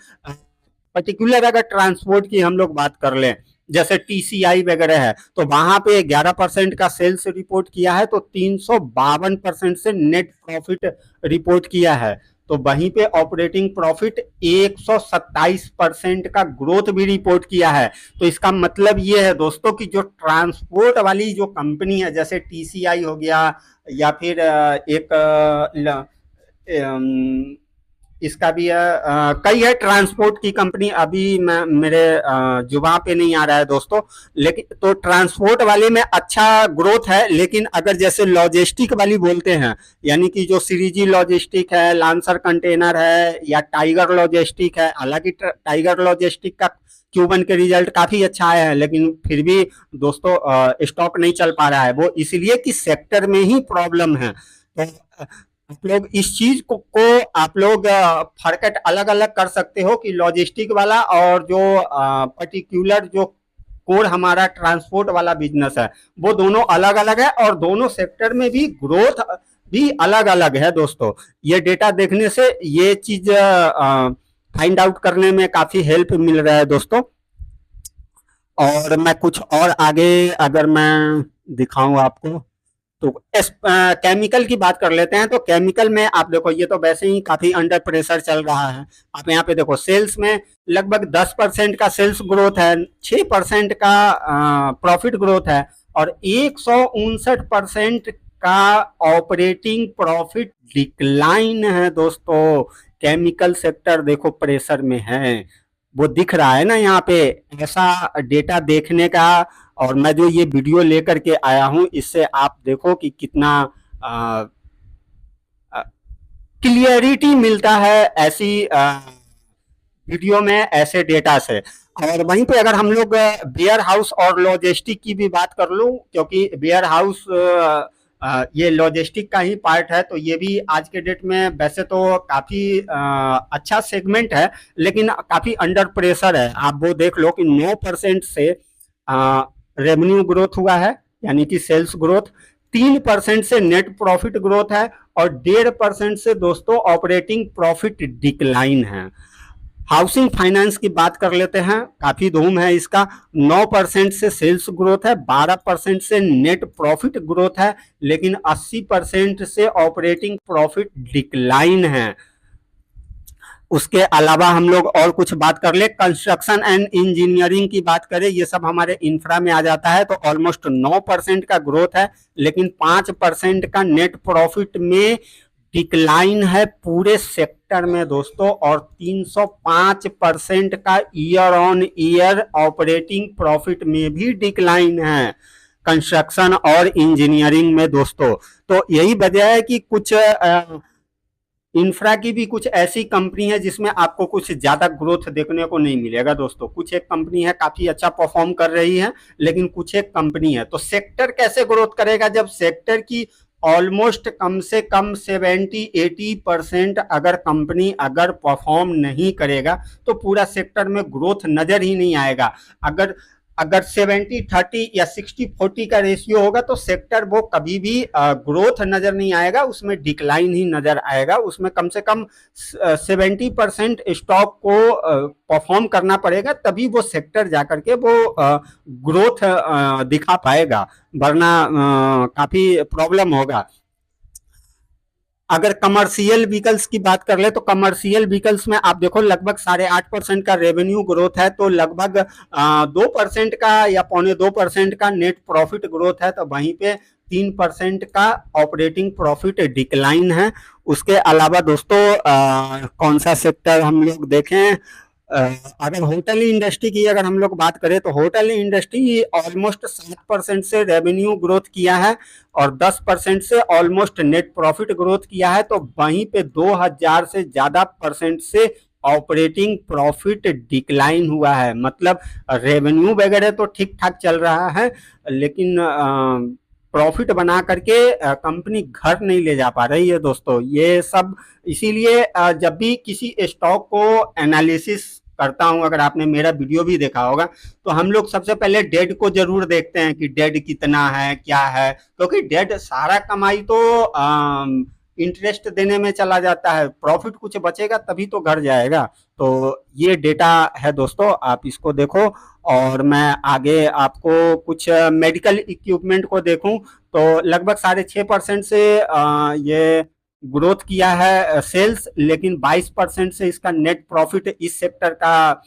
पर्टिकुलर अगर ट्रांसपोर्ट की हम लोग बात कर लें, जैसे टीसीआई वगैरह है, तो वहां पे 11% का सेल्स रिपोर्ट किया है, तो 352% से नेट प्रॉफिट रिपोर्ट किया है। तो वहीं पे ऑपरेटिंग प्रॉफिट 127% का ग्रोथ भी रिपोर्ट किया है। तो इसका मतलब ये है दोस्तों कि जो ट्रांसपोर्ट वाली जो कंपनी है, जैसे टीसीआई हो गया, या फिर एक इसका भी है, कई है ट्रांसपोर्ट की कंपनी, अभी मैं मेरे जुबान पे नहीं आ रहा है दोस्तों। लेकिन तो ट्रांसपोर्ट वाले में अच्छा ग्रोथ है, लेकिन अगर जैसे लॉजिस्टिक वाली बोलते हैं, यानी कि जो सीरीजी लॉजिस्टिक है, लांसर कंटेनर है, या टाइगर लॉजिस्टिक है, हालांकि टाइगर लॉजिस्टिक का Q1 के रिजल्ट काफी अच्छा आया है, लेकिन फिर भी दोस्तों स्टॉक नहीं चल पा रहा है। वो इसलिए कि सेक्टर में ही प्रॉब्लम है। तो आप लोग इस चीज को आप लोग फर्कट अलग अलग कर सकते हो कि लॉजिस्टिक वाला और जो पर्टिकुलर जो कोर हमारा ट्रांसपोर्ट वाला बिजनेस है, वो दोनों अलग अलग है, और दोनों सेक्टर में भी ग्रोथ भी अलग अलग है दोस्तों। ये डेटा देखने से ये चीज फाइंड आउट करने में काफी हेल्प मिल रहा है दोस्तों। और मैं कुछ और आगे अगर मैं दिखाऊं आपको, तो केमिकल की बात कर लेते हैं। तो केमिकल में आप देखो, ये तो वैसे ही काफी अंडर प्रेशर चल रहा है। आप यहाँ पे देखो सेल्स में लगभग 10% का सेल्स ग्रोथ है, 6% का प्रॉफिट ग्रोथ है, और 159% का ऑपरेटिंग प्रॉफिट डिक्लाइन है दोस्तों। केमिकल सेक्टर देखो प्रेशर में है, वो दिख रहा है ना यहाँ पे, ऐसा डेटा देखने का। और मैं जो ये वीडियो लेकर के आया हूं, इससे आप देखो कि कितना क्लियरिटी मिलता है ऐसी वीडियो में, ऐसे डेटा से। और वहीं पे अगर हम लोग वेयर हाउस और लॉजिस्टिक की भी बात कर लूं, क्योंकि वेयर हाउस ये लॉजिस्टिक का ही पार्ट है, तो ये भी आज के डेट में वैसे तो काफी अच्छा सेगमेंट है, लेकिन काफी अंडर प्रेशर है। आप वो देख लो कि 9% से रेवेन्यू ग्रोथ हुआ है, यानी कि सेल्स ग्रोथ, 3% से नेट प्रॉफिट ग्रोथ है, और 1.5% से दोस्तों ऑपरेटिंग प्रॉफिट डिक्लाइन है। हाउसिंग फाइनेंस की बात कर लेते हैं, काफी धूम है इसका, 9% से सेल्स ग्रोथ है, 12% से नेट प्रॉफिट ग्रोथ है, लेकिन 80% से ऑपरेटिंग प्रॉफिट डिक्लाइन है। उसके अलावा हम लोग और कुछ बात कर ले, कंस्ट्रक्शन एंड इंजीनियरिंग की बात करें, ये सब हमारे इंफ्रा में आ जाता है, तो ऑलमोस्ट 9% का ग्रोथ है, लेकिन 5% का नेट प्रॉफिट में डिक्लाइन है पूरे सेक्टर में दोस्तों, और 305% का year on year operating profit में भी डिक्लाइन है कंस्ट्रक्शन और इंजीनियरिंग में दोस्तों। तो यही वजह है कि कुछ इंफ्रा की भी कुछ ऐसी कंपनी है जिसमें आपको कुछ ज्यादा ग्रोथ देखने को नहीं मिलेगा दोस्तों। कुछ एक कंपनी है काफी अच्छा परफॉर्म कर रही है, लेकिन कुछ एक कंपनी है। तो सेक्टर कैसे ग्रोथ करेगा जब सेक्टर की ऑलमोस्ट कम से कम 70-80% अगर कंपनी अगर परफॉर्म नहीं करेगा तो पूरा सेक्टर में ग्रोथ नजर ही नहीं आएगा। अगर अगर 70-30 या 60-40 का रेशियो होगा तो सेक्टर वो कभी भी ग्रोथ नजर नहीं आएगा, उसमें डिक्लाइन ही नजर आएगा। उसमें कम से कम 70% स्टॉक को परफॉर्म करना पड़ेगा, तभी वो सेक्टर जाकर के वो ग्रोथ दिखा पाएगा, वरना काफी प्रॉब्लम होगा। अगर कमर्शियल व्हीकल्स की बात कर ले तो कमर्शियल व्हीकल्स में आप देखो लगभग 8.5% का रेवेन्यू ग्रोथ है, तो लगभग 2% का या 0.25% का नेट प्रॉफिट ग्रोथ है, तो वहीं पे 3% का ऑपरेटिंग प्रॉफिट डिक्लाइन है। उसके अलावा दोस्तों कौन सा सेक्टर हम लोग देखें, अगर होटल इंडस्ट्री की अगर हम लोग बात करें तो होटल इंडस्ट्री ऑलमोस्ट 7% से रेवेन्यू ग्रोथ किया है और 10% से ऑलमोस्ट नेट प्रॉफिट ग्रोथ किया है, तो वहीं पे 2000 से ज्यादा परसेंट से ऑपरेटिंग प्रॉफिट डिक्लाइन हुआ है। मतलब रेवेन्यू वगैरह तो ठीक ठाक चल रहा है, लेकिन प्रॉफिट बना करके कंपनी घर नहीं ले जा पा रही है दोस्तों। ये सब इसीलिए जब भी किसी स्टॉक को एनालिसिस करता हूं, अगर आपने मेरा वीडियो भी देखा होगा, तो हम लोग सबसे पहले डेड को जरूर देखते हैं कि डेड कितना है क्या है, क्योंकि डेड सारा कमाई तो इंटरेस्ट देने में चला जाता है, प्रॉफिट कुछ बचेगा तभी तो घर जाएगा। तो ये डेटा है दोस्तों, आप इसको देखो। और मैं आगे आपको कुछ मेडिकल इक्विपमेंट को देखूं तो लगभग 6.5% से ये ग्रोथ किया है सेल्स, लेकिन 22% से इसका नेट प्रॉफिट इस सेक्टर का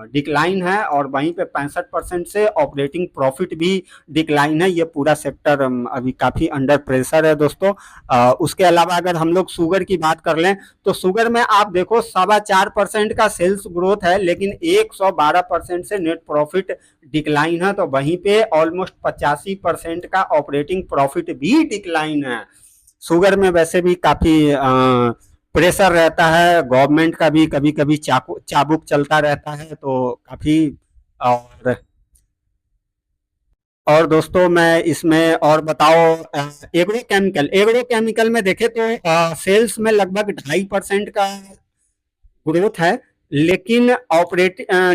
डिक्लाइन है, और वहीं पे 65% से ऑपरेटिंग प्रॉफिट भी डिक्लाइन है। ये पूरा सेक्टर अभी काफी अंडर प्रेशर है दोस्तों। उसके अलावा अगर हम लोग शुगर की बात कर लें तो शुगर में आप देखो 4.25% का सेल्स ग्रोथ है, लेकिन 112% से नेट प्रॉफिट डिक्लाइन है, तो वहीं पे ऑलमोस्ट 85% का ऑपरेटिंग प्रॉफिट भी डिक्लाइन है। शुगर में वैसे भी काफी प्रेशर रहता है, गवर्नमेंट का भी कभी कभी चाबुक चलता रहता है, तो काफी। और और दोस्तों मैं इसमें और बताओ, एग्रो केमिकल में देखे तो सेल्स में लगभग 2.5% का ग्रोथ है, लेकिन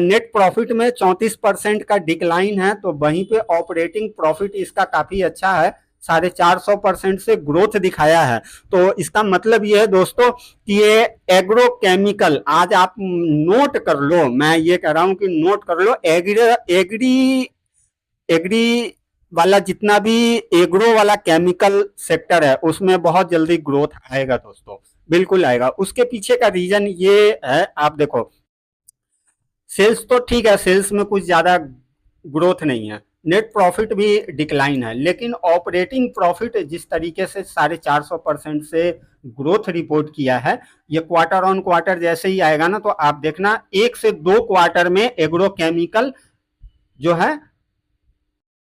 नेट प्रॉफिट में 34% का डिक्लाइन है, तो वहीं पे ऑपरेटिंग प्रॉफिट इसका काफी अच्छा है, 450% से ग्रोथ दिखाया है। तो इसका मतलब ये है दोस्तों कि ये एग्रो केमिकल, आज आप नोट कर लो, मैं ये कह रहा हूं कि नोट कर लो, एग्री वाला जितना भी एग्रो वाला केमिकल सेक्टर है उसमें बहुत जल्दी ग्रोथ आएगा दोस्तों, बिल्कुल आएगा। उसके पीछे का रीजन ये है, आप देखो सेल्स तो ठीक है, सेल्स में कुछ ज्यादा ग्रोथ नहीं है, नेट प्रॉफिट भी डिक्लाइन है, लेकिन ऑपरेटिंग प्रॉफिट जिस तरीके से 450% से ग्रोथ रिपोर्ट किया है, ये क्वार्टर ऑन क्वार्टर जैसे ही आएगा ना, तो आप देखना 1 से 2 क्वार्टर में एग्रो केमिकल जो है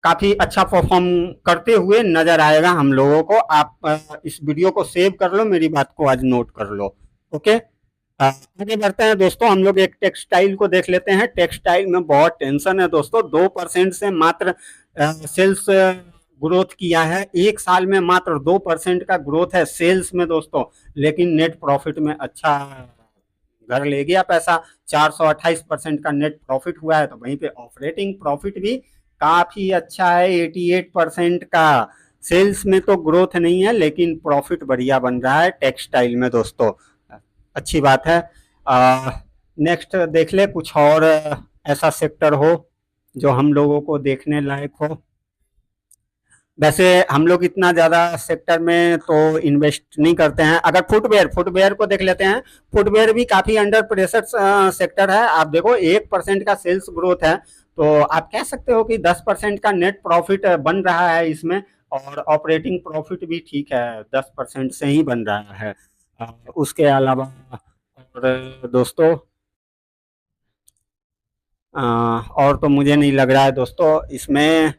काफी अच्छा परफॉर्म करते हुए नजर आएगा हम लोगों को। आप इस वीडियो को सेव कर लो, मेरी बात को आज नोट कर लो। ओके, आगे बढ़ते हैं दोस्तों, हम लोग एक टेक्सटाइल को देख लेते हैं। टेक्सटाइल में बहुत टेंशन है दोस्तों, 2% से मात्र सेल्स ग्रोथ किया है, एक साल में मात्र 2% का ग्रोथ है सेल्स में दोस्तों, लेकिन नेट प्रॉफिट में अच्छा घर ले गया पैसा, 428% का नेट प्रॉफिट हुआ है, तो वहीं पे ऑपरेटिंग प्रॉफिट भी काफी अच्छा है, 88% का। सेल्स में तो ग्रोथ नहीं है, लेकिन प्रॉफिट बढ़िया बन रहा है टेक्सटाइल में दोस्तों, अच्छी बात है। नेक्स्ट देख ले कुछ और ऐसा सेक्टर हो जो हम लोगों को देखने लायक हो। वैसे हम लोग इतना ज़्यादा सेक्टर में तो इन्वेस्ट नहीं करते हैं। अगर फुटवेयर फुटवेयर को देख लेते हैं, फुटवेयर भी काफ़ी अंडर प्रेशर सेक्टर है। आप देखो 1% का सेल्स ग्रोथ है, तो आप कह सकते हो कि 10% का नेट प्रॉफिट बन रहा है इसमें, और ऑपरेटिंग प्रॉफिट भी ठीक है, 10% से ही बन रहा है। उसके अलावा और दोस्तों और तो मुझे नहीं लग रहा है दोस्तों इसमें।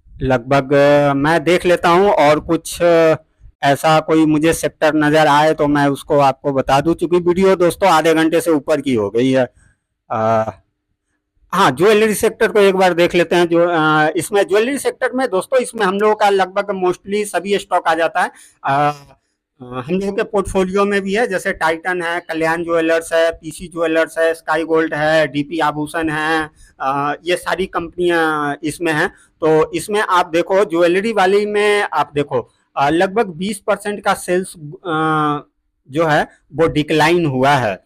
लगभग मैं देख लेता हूँ, और कुछ ऐसा कोई मुझे सेक्टर नज़र आए तो मैं उसको आपको बता दूँ, क्योंकि वीडियो दोस्तों आधे घंटे से ऊपर की हो गई है। अ, हाँ, ज्वेलरी सेक्टर को एक बार देख लेते हैं। जो इसमें ज्वेलरी सेक्टर में दोस्तों, इसमें हम लोगों का लगभग मोस्टली सभी स्टॉक आ जाता है। हम लोगों के पोर्टफोलियो में भी है, जैसे टाइटन है, कल्याण ज्वेलर्स है, पीसी ज्वेलर्स है, स्काई गोल्ड है, डीपी आभूषण है। ये सारी कंपनियां इसमें हैं। तो इसमें आप देखो ज्वेलरी वाली में आप देखो लगभग 20% का सेल्स जो है वो डिक्लाइन हुआ है,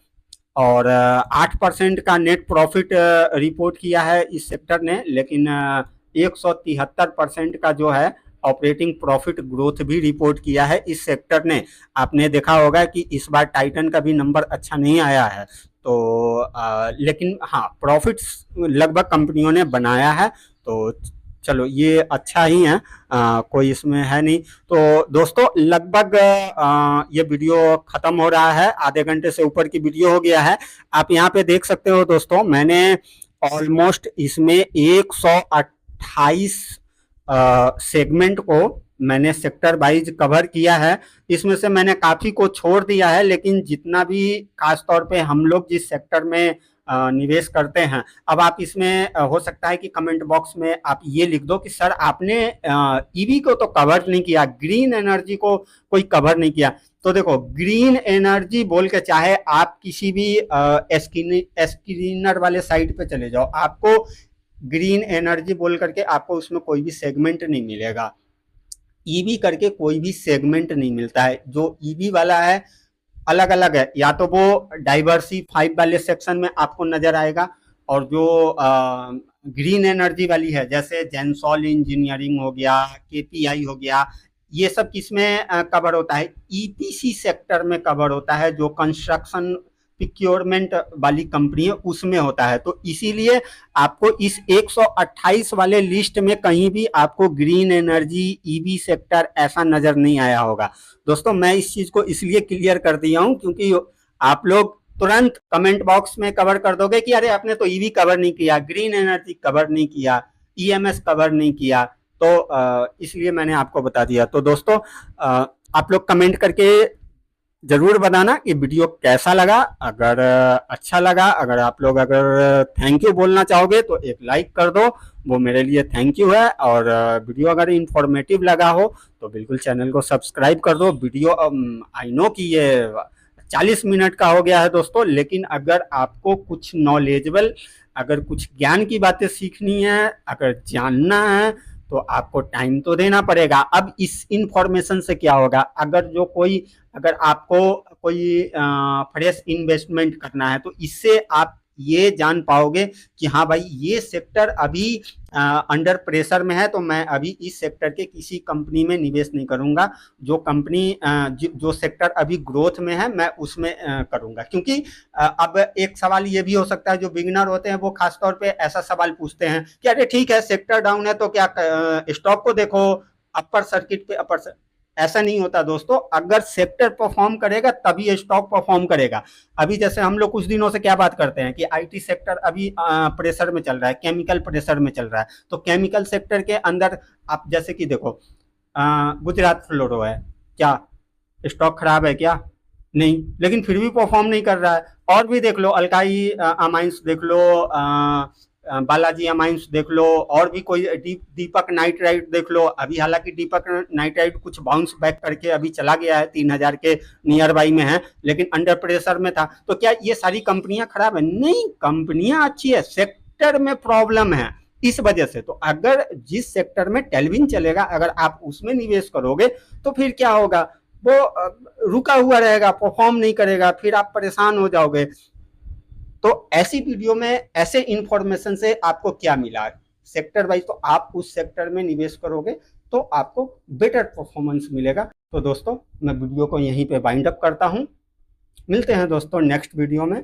और 8% का नेट प्रॉफिट रिपोर्ट किया है इस सेक्टर ने। लेकिन 173% का जो है ऑपरेटिंग प्रॉफिट ग्रोथ भी रिपोर्ट किया है इस सेक्टर ने। आपने देखा होगा कि इस बार टाइटन का भी नंबर अच्छा नहीं आया है, तो लेकिन हाँ, प्रॉफिट्स लगभग कंपनियों ने बनाया है। तो चलो ये अच्छा ही है, कोई इसमें है नहीं। तो दोस्तों लगभग ये वीडियो खत्म हो रहा है, आधे घंटे से ऊपर की वीडियो हो गया है। आप यहाँ पे देख सकते हो दोस्तों, मैंने ऑलमोस्ट इसमें 128 सेगमेंट को मैंने सेक्टर वाइज कवर किया है। इसमें से मैंने काफ़ी को छोड़ दिया है, लेकिन जितना भी खास तौर पे हम लोग जिस सेक्टर में निवेश करते हैं, अब आप इसमें हो सकता है कि कमेंट बॉक्स में आप ये लिख दो कि सर आपने ईवी को तो कवर नहीं किया, ग्रीन एनर्जी को कोई कवर नहीं किया। तो देखो, ग्रीन एनर्जी बोल के चाहे आप किसी भी स्क्रीनर वाले साइट पे चले जाओ, आपको ग्रीन एनर्जी बोल करके आपको उसमें कोई भी सेगमेंट नहीं मिलेगा। ईवी करके कोई भी सेगमेंट नहीं मिलता है। जो ईवी वाला है अलग अलग है, या तो वो डाइवर्सिफाइड वाले सेक्शन में आपको नजर आएगा, और जो ग्रीन एनर्जी वाली है जैसे जेंसॉल इंजीनियरिंग हो गया, केपीआई हो गया, ये सब किसमें कवर होता है? ईपीसी सेक्टर में कवर होता है, जो कंस्ट्रक्शन प्रोक्योरमेंट वाली कंपनी है उसमें होता है। तो इसीलिए आपको इस 128 वाले लिस्ट में कहीं भी आपको ग्रीन एनर्जी, ईवी सेक्टर ऐसा नजर नहीं आया होगा। दोस्तों मैं इस चीज को इसलिए क्लियर कर दिया हूं क्योंकि आप लोग तुरंत कमेंट बॉक्स में कवर कर दोगे कि अरे आपने तो ईवी कवर नहीं किया, ग्रीन एनर्जी कवर नहीं किया, ईएमएस कवर नहीं किया। तो इसलिए मैंने आपको बता दिया। तो दोस्तों आप लोग कमेंट करके जरूर बताना कि वीडियो कैसा लगा। अगर अच्छा लगा, अगर आप लोग अगर थैंक यू बोलना चाहोगे तो एक लाइक कर दो, वो मेरे लिए थैंक यू है। और वीडियो अगर इंफॉर्मेटिव लगा हो तो बिल्कुल चैनल को सब्सक्राइब कर दो। वीडियो आई नो कि ये 40 मिनट का हो गया है दोस्तों, लेकिन अगर आपको कुछ नॉलेजेबल, अगर कुछ ज्ञान की बातें सीखनी है, अगर जानना है, तो आपको टाइम तो देना पड़ेगा। अब इस इंफॉर्मेशन से क्या होगा? अगर आपको कोई फ्रेश इन्वेस्टमेंट करना है तो इससे आप ये जान पाओगे कि हाँ भाई, ये सेक्टर अभी अंडर प्रेशर में है, तो मैं अभी इस सेक्टर के किसी कंपनी में निवेश नहीं करूंगा। जो कंपनी जो सेक्टर अभी ग्रोथ में है मैं उसमें करूंगा। क्योंकि अब एक सवाल ये भी हो सकता है, जो बिगिनर होते हैं वो खासतौर पे ऐसा सवाल पूछते हैं कि अरे ठीक है सेक्टर डाउन है तो क्या स्टॉक को देखो, अपर सर्किट पे अपर। ऐसा नहीं होता दोस्तों, अगर सेक्टर परफॉर्म करेगा तभी स्टॉक परफॉर्म करेगा। अभी जैसे हम लोग कुछ दिनों से क्या बात करते हैं कि आईटी सेक्टर अभी प्रेशर में चल रहा है, केमिकल प्रेशर में चल रहा है। तो केमिकल सेक्टर के अंदर आप जैसे कि देखो गुजरात फ्लोरो है, क्या स्टॉक खराब है क्या? नहीं, लेकिन फिर भी परफॉर्म नहीं कर रहा है। और भी देख लो, अलकाई अमाइंस देख लो, बालाजी अमाइंस देख लो, और भी कोई दीपक नाइट्राइट देख लो। अभी हालांकि दीपक नाइट्राइट कुछ बाउंस बैक करके अभी चला गया है, 3000 के नियर बाई में है, लेकिन अंडर प्रेशर में था। तो क्या ये सारी कंपनियां खराब है? नहीं, कंपनियां अच्छी है, सेक्टर में प्रॉब्लम है इस वजह से। तो अगर जिस सेक्टर में टेलविन चलेगा, अगर आप उसमें निवेश करोगे तो फिर क्या होगा? वो रुका हुआ रहेगा, परफॉर्म नहीं करेगा, फिर आप परेशान हो जाओगे। तो ऐसी वीडियो में ऐसे इंफॉर्मेशन से आपको क्या मिला? सेक्टर वाइज, तो आप उस सेक्टर में निवेश करोगे तो आपको बेटर परफॉर्मेंस मिलेगा। तो दोस्तों मैं वीडियो को यहीं पे वाइंड अप करता हूं। मिलते हैं दोस्तों नेक्स्ट वीडियो में।